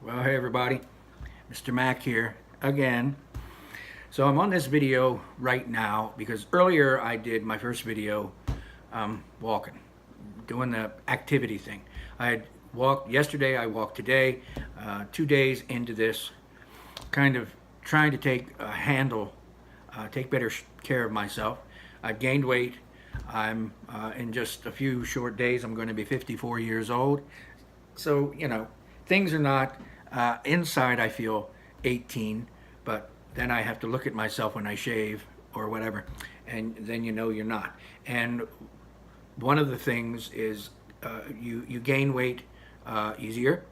Well, hey everybody, Mr. Mac here again. So I'm on this video right now because earlier I did my first video walking, doing the activity thing. I had walked yesterday, I walked today, 2 days into this, kind of trying to take better care of myself. I've gained weight. I'm in just a few short days, I'm going to be 54 years old. So, things are not inside I feel 18, but then I have to look at myself when I shave or whatever, and then you're not. And one of the things is you gain weight easier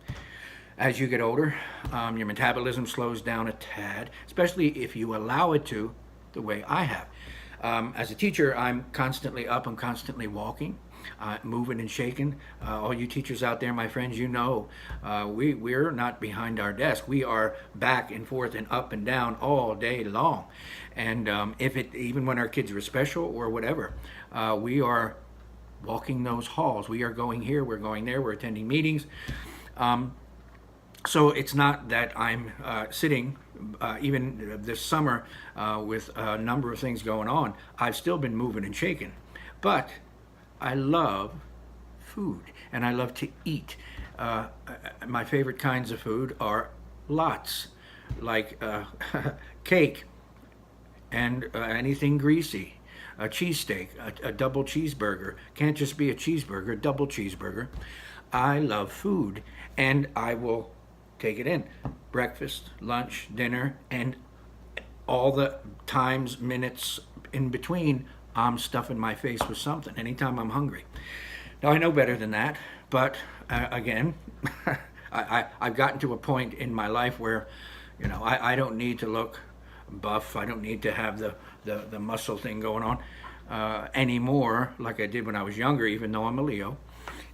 as you get older. Your metabolism slows down a tad, especially if you allow it to, the way I have. As a teacher, I'm constantly up, I'm constantly walking, moving and shaking. All you teachers out there, my friends, we're not behind our desk. We are back and forth and up and down all day long. And even when our kids are special or whatever, we are walking those halls. We are going here, we're going there, we're attending meetings. So it's not that I'm sitting, even this summer, with a number of things going on. I've still been moving and shaking. But I love food, and I love to eat. My favorite kinds of food are lots, like cake and anything greasy. A cheesesteak, a double cheeseburger. Can't just be a cheeseburger, double cheeseburger. I love food, and I will take it in. Breakfast, lunch, dinner, and all the times, minutes in between, I'm stuffing my face with something anytime I'm hungry. Now, I know better than that, but again, I've gotten to a point in my life where, I don't need to look buff. I don't need to have the muscle thing going on anymore like I did when I was younger, even though I'm a Leo,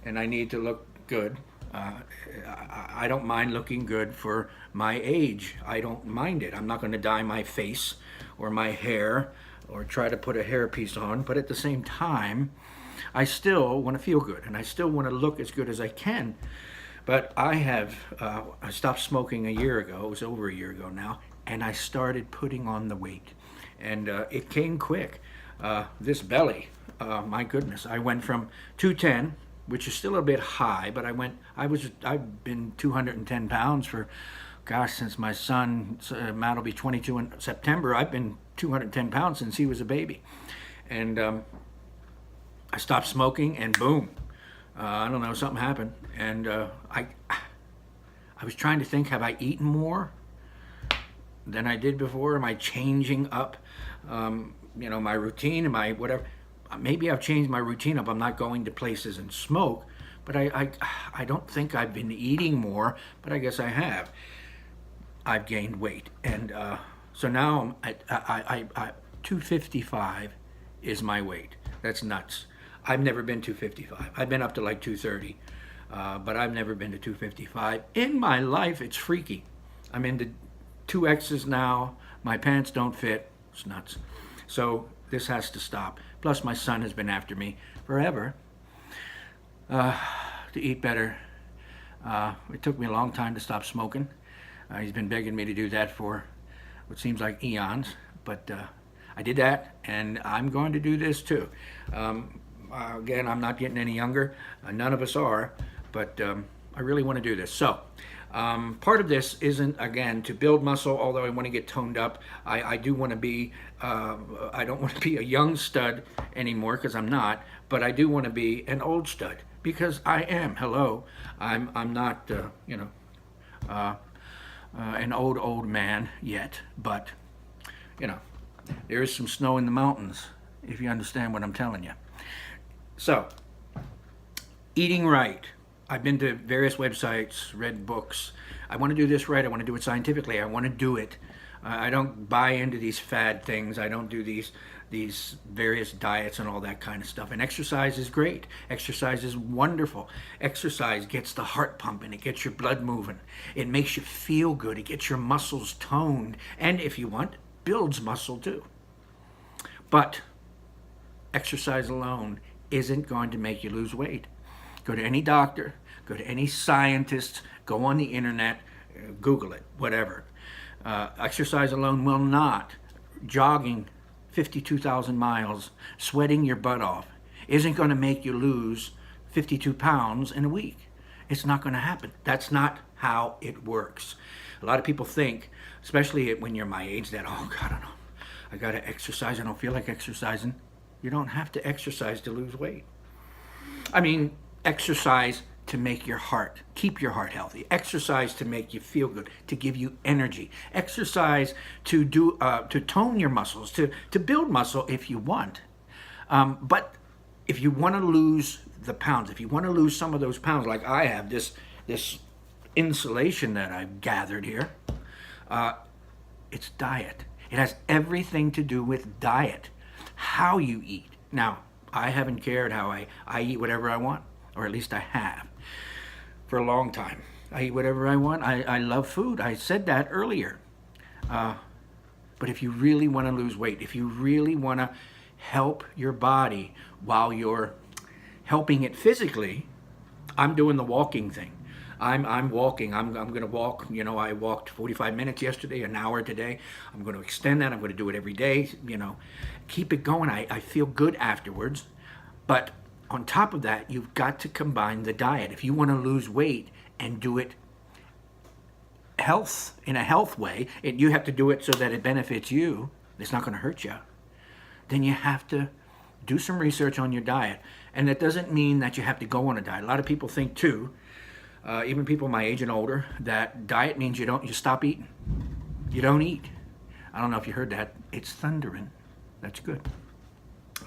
and I need to look good. I don't mind looking good for my age. I don't mind it. I'm not going to dye my face or my hair or try to put a hairpiece on, but at the same time, I still want to feel good and I still want to look as good as I can. But I stopped smoking a year ago. It was over a year ago now, and I started putting on the weight, and it came quick. This belly, my goodness, I went from 210, which is still a bit high, but I've been 210 pounds for, since my son, Matt will be 22 in September. I've been 210 pounds since he was a baby. And I stopped smoking, and boom, I don't know, something happened. And I was trying to think, have I eaten more than I did before? Am I changing up, my routine? Am I whatever? Maybe I've changed my routine up. I'm not going to places and smoke, but I don't think I've been eating more, but I guess I have. I've gained weight, and so now I'm at 255 is my weight. That's nuts. I've never been 255. I've been up to like 230, but I've never been to 255 in my life. It's freaky. I'm into 2Xs now. My pants don't fit. It's nuts. So this has to stop. Plus, my son has been after me forever to eat better. It took me a long time to stop smoking. He's been begging me to do that for what seems like eons, but I did that, and I'm going to do this too. Again, I'm not getting any younger. None of us are, but I really want to do this. So part of this isn't, again, to build muscle, although I want to get toned up. I do want to be, I don't want to be a young stud anymore, because I'm not, but I do want to be an old stud, because I am. Hello. I'm not, an old man yet, but, there is some snow in the mountains, if you understand what I'm telling you. So, eating right. I've been to various websites, read books. I want to do this right. I want to do it scientifically. I want to do it. I don't buy into these fad things. I don't do these various diets and all that kind of stuff. And exercise is great. Exercise is wonderful. Exercise gets the heart pumping. It gets your blood moving. It makes you feel good. It gets your muscles toned. And if you want, builds muscle too. But exercise alone isn't going to make you lose weight. Go to any doctor, go to any scientist, go on the internet, Google it, whatever. Exercise alone will not. Jogging 52,000 miles, sweating your butt off, isn't going to make you lose 52 pounds in a week. It's not going to happen. That's not how it works. A lot of people think, especially when you're my age, that, oh God, I got to exercise. I don't feel like exercising. You don't have to exercise to lose weight. I mean, exercise to make your heart, keep your heart healthy. Exercise to make you feel good, to give you energy. Exercise to to tone your muscles, to build muscle if you want. But if you want to lose the pounds, if you want to lose some of those pounds, like I have, this insulation that I've gathered here, it's diet. It has everything to do with diet, how you eat. Now, I haven't cared how I eat whatever I want, or at least I have for a long time. I eat whatever I want. I love food. I said that earlier. But if you really want to lose weight, if you really want to help your body while you're helping it physically, I'm doing the walking thing. I'm walking. I'm going to walk. You know, I walked 45 minutes yesterday, an hour today. I'm going to extend that. I'm going to do it every day. You know, keep it going. I feel good afterwards. But on top of that, you've got to combine the diet. If you want to lose weight and do it in a health way, you have to do it so that it benefits you. It's not going to hurt you. Then you have to do some research on your diet. And that doesn't mean that you have to go on a diet. A lot of people think too, even people my age and older, that diet means you stop eating. You don't eat. I don't know if you heard that. It's thundering. That's good.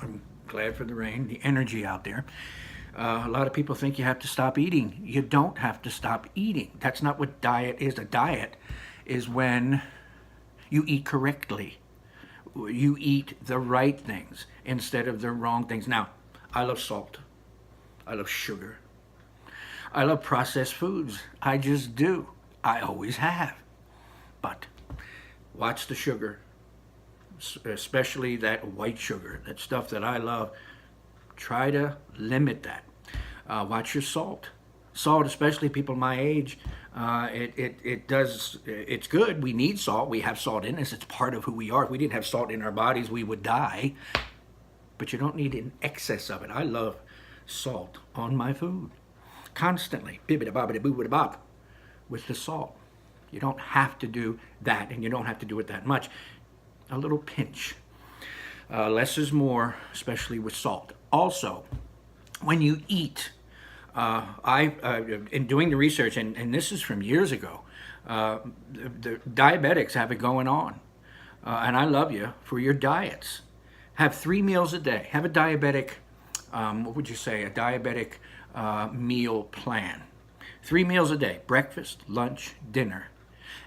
I'm glad for the rain, the energy out there. A lot of people think you have to stop eating. You don't have to stop eating. That's not what diet is. A diet is when you eat correctly. You eat the right things instead of the wrong things. Now, I love salt. I love sugar. I love processed foods. I just do. I always have. But watch the sugar, especially that white sugar, that stuff that I love. Try to limit that. Watch your salt. Salt, especially people my age, it's good. We need salt. We have salt in us. It's part of who we are. If we didn't have salt in our bodies, we would die. But you don't need an excess of it. I love salt on my food. Constantly. Bibbidi-bobbidi-boobidi-bop with the salt. You don't have to do that, and you don't have to do it that much. A little pinch. Less is more, especially with salt. Also, when you eat, in doing the research, and this is from years ago, the diabetics have it going on. And I love you for your diets. Have 3 meals a day. Have a diabetic, what would you say, a diabetic meal plan. 3 meals a day, breakfast, lunch, dinner.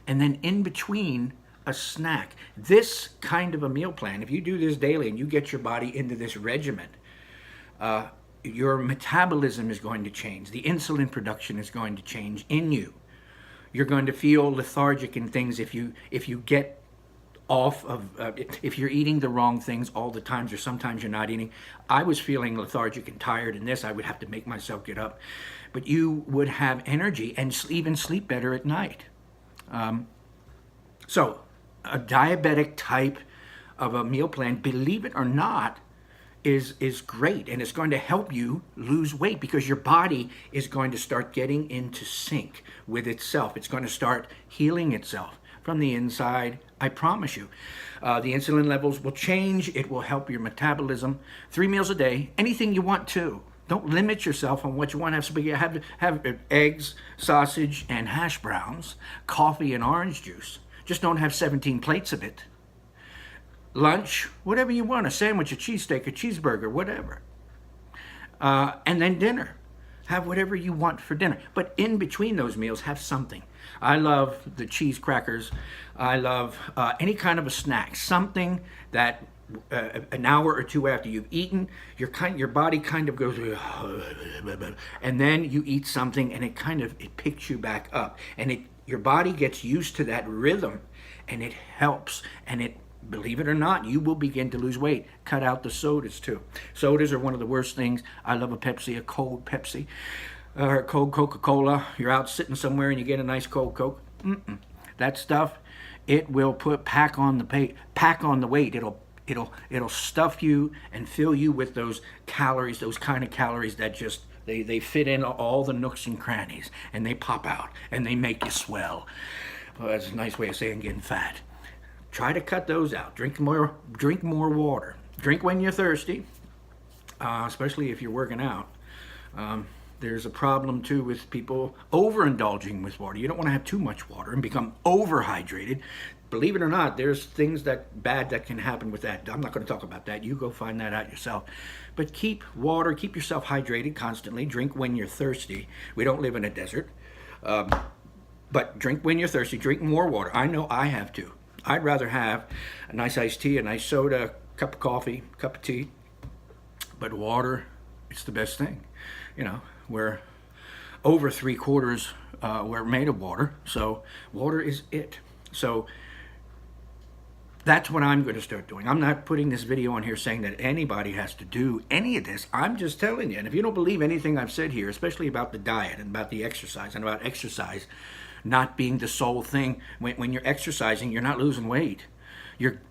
And then in between, a snack. This kind of a meal plan, if you do this daily and you get your body into this regimen, your metabolism is going to change. The insulin production is going to change in you. You're going to feel lethargic in things if you get off of, if you're eating the wrong things all the times, or sometimes you're not eating. I was feeling lethargic and tired in this. I would have to make myself get up. But you would have energy and even sleep better at night. So a diabetic type of a meal plan, believe it or not, is great, and it's going to help you lose weight because your body is going to start getting into sync with itself. It's going to start healing itself from the inside. I promise you. The insulin levels will change. It will help your metabolism. 3 meals a day, anything you want to. Don't limit yourself on what you want to have. So have eggs, sausage, and hash browns, coffee and orange juice. Just don't have 17 plates of it. Lunch, whatever you want, a sandwich, a cheesesteak, a cheeseburger, whatever. And then dinner. Have whatever you want for dinner. But in between those meals, have something. I love the cheese crackers. I love any kind of a snack. Something that an hour or two after you've eaten, your body kind of goes, and then you eat something and it picks you back up. And your body gets used to that rhythm, and it helps, and believe it or not, you will begin to lose weight. Cut out the sodas too. Sodas are one of the worst things. I love a Pepsi, a cold Pepsi, or a cold Coca-Cola. You're out sitting somewhere and you get a nice cold Coke. That stuff, it will pack on the weight. It'll stuff you and fill you with those calories, those kind of calories that just they fit in all the nooks and crannies, and they pop out and they make you swell. Well, that's a nice way of saying getting fat. Try to cut those out. Drink more water. Drink when you're thirsty, especially if you're working out. There's a problem too with people overindulging with water. You don't want to have too much water and become overhydrated. Believe it or not, there's things that can happen with that. I'm not going to talk about that. You go find that out yourself. But keep yourself hydrated constantly. Drink when you're thirsty. We don't live in a desert. But drink when you're thirsty. Drink more water. I know I have to. I'd rather have a nice iced tea, a nice soda, cup of coffee, cup of tea. But water, it's the best thing. You know, we're over 3/4 we're made of water, so water is it. So that's what I'm going to start doing. I'm not putting this video on here saying that anybody has to do any of this. I'm just telling you. And if you don't believe anything I've said here, especially about the diet and about the exercise and about exercise not being the sole thing, when you're exercising, you're not losing weight. You're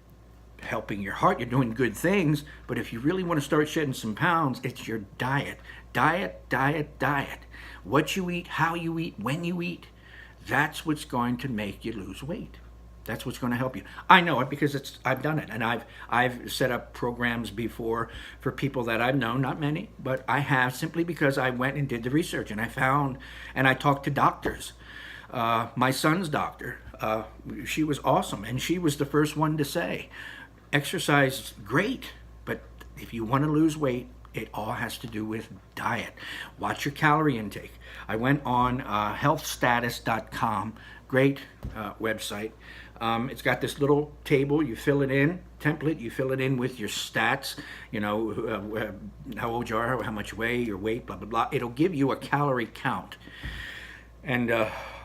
helping your heart, you're doing good things, but if you really want to start shedding some pounds, it's your diet. Diet. What you eat, how you eat, when you eat, that's what's going to make you lose weight. That's what's going to help you. I know it because I've done it, and I've set up programs before for people that I've known, not many, but I have, simply because I went and did the research, and I talked to doctors. My son's doctor, she was awesome, and she was the first one to say, exercise is great, but if you want to lose weight, it all has to do with diet. Watch your calorie intake. I went on healthstatus.com, great website. It's got this little table, you fill it in, template, you fill it in with your stats, you know, how old you are, how much you weigh, your weight, blah, blah, blah. It'll give you a calorie count. And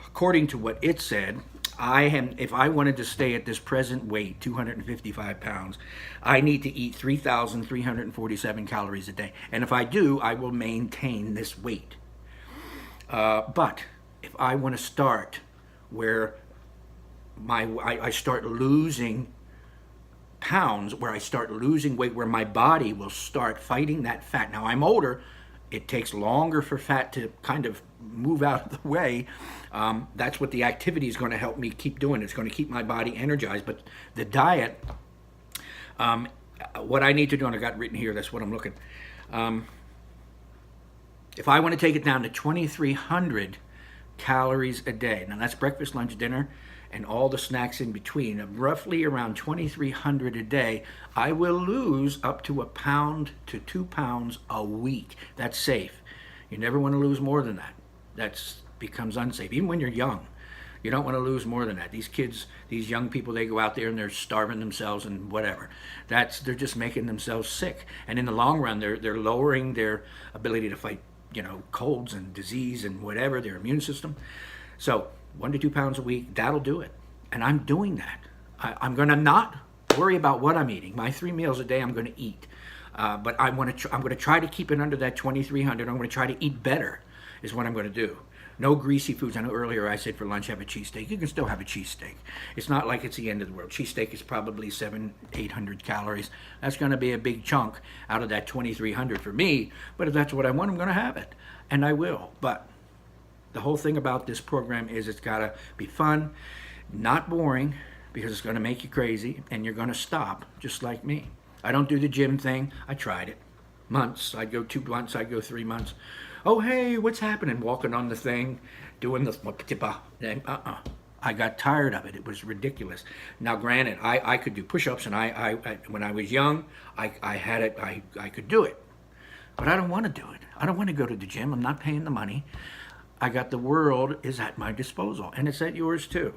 according to what it said, if I wanted to stay at this present weight, 255 pounds, I need to eat 3,347 calories a day. And if I do, I will maintain this weight. But if I want to start where I start losing pounds, where I start losing weight, where my body will start fighting that fat. Now, I'm older. It takes longer for fat to kind of move out of the way. That's what the activity is going to help me keep doing. It's going to keep my body energized. But the diet, what I need to do, and I got written here, that's what I'm looking. If I want to take it down to 2,300 calories a day, now that's breakfast, lunch, dinner, and all the snacks in between, of roughly around 2,300 a day, I will lose up to 1 pound to 2 pounds a week. That's safe. You never want to lose more than that. That becomes unsafe. Even when you're young, you don't want to lose more than that. These kids, these young people, they go out there and they're starving themselves and whatever. They're just making themselves sick. And in the long run, they're lowering their ability to fight, you know, colds and disease and whatever, their immune system. So 1 to 2 pounds a week, that'll do it. And I'm doing that. I'm going to not worry about what I'm eating. My 3 meals a day I'm going to eat. But I'm going to try to keep it under that 2,300. I'm going to try to eat better is what I'm going to do. No greasy foods. I know earlier I said for lunch have a cheesesteak. You can still have a cheesesteak. It's not like it's the end of the world. Cheesesteak is probably 700-800 calories. That's going to be a big chunk out of that 2,300 for me. But if that's what I want, I'm going to have it. And I will. But the whole thing about this program is it's got to be fun, not boring, because it's going to make you crazy, and you're going to stop just like me. I don't do the gym thing. I tried it. Months. I'd go 2 months. I'd go 3 months. Oh, hey, what's happening? Walking on the thing, doing the I got tired of it. It was ridiculous. Now, granted, I could do push-ups, and I when I was young, I had it. I could do it, but I don't want to do it. I don't want to go to the gym. I'm not paying the money. I got the world is at my disposal, and it's at yours too.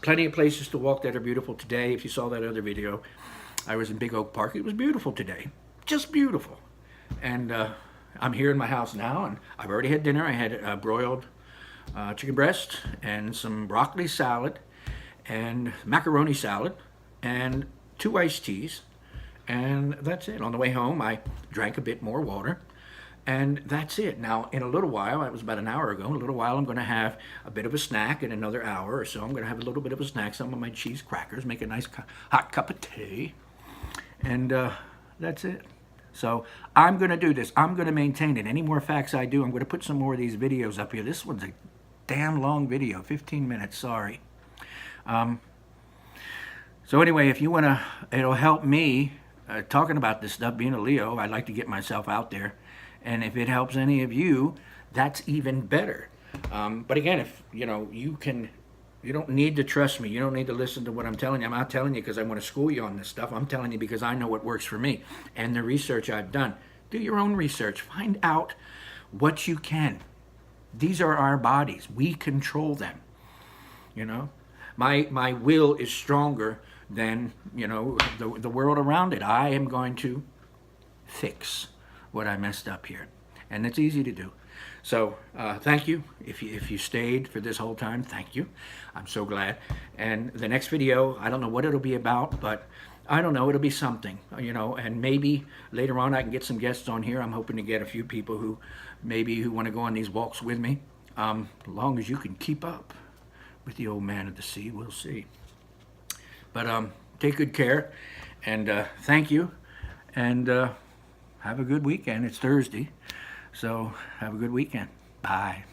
Plenty of places to walk that are beautiful today. If you saw that other video, I was in Big Oak Park. It was beautiful today, just beautiful. And I'm here in my house now, and I've already had dinner. I had broiled chicken breast and some broccoli salad and macaroni salad and 2 iced teas, and that's it. On the way home, I drank a bit more water, And that's it. Now, in a little while, that was about an hour ago, in a little while I'm going to have a bit of a snack. In another hour or so, I'm going to have a little bit of a snack, some of my cheese crackers, make a nice hot cup of tea, and that's it. So I'm going to do this. I'm going to maintain it. Any more facts I do, I'm going to put some more of these videos up here. This one's a damn long video, 15 minutes, sorry. So anyway, if you want to, it'll help me talking about this stuff, being a Leo. I'd like to get myself out there. And if it helps any of you, that's even better. But again, if you know, you don't need to trust me. You don't need to listen to what I'm telling you. I'm not telling you because I want to school you on this stuff. I'm telling you because I know what works for me and the research I've done. Do your own research. Find out what you can. These are our bodies. We control them. You know, my will is stronger than, you know, the world around it. I am going to fix what I messed up here, and it's easy to do. So thank you. If you stayed for this whole time, thank you. I'm so glad. And the next video, I don't know what it'll be about, but I don't know, it'll be something, you know, and maybe later on I can get some guests on here. I'm hoping to get a few people who want to go on these walks with me. As long as you can keep up with the old man of the sea, we'll see. But take good care, and thank you, and have a good weekend. It's Thursday, so have a good weekend. Bye.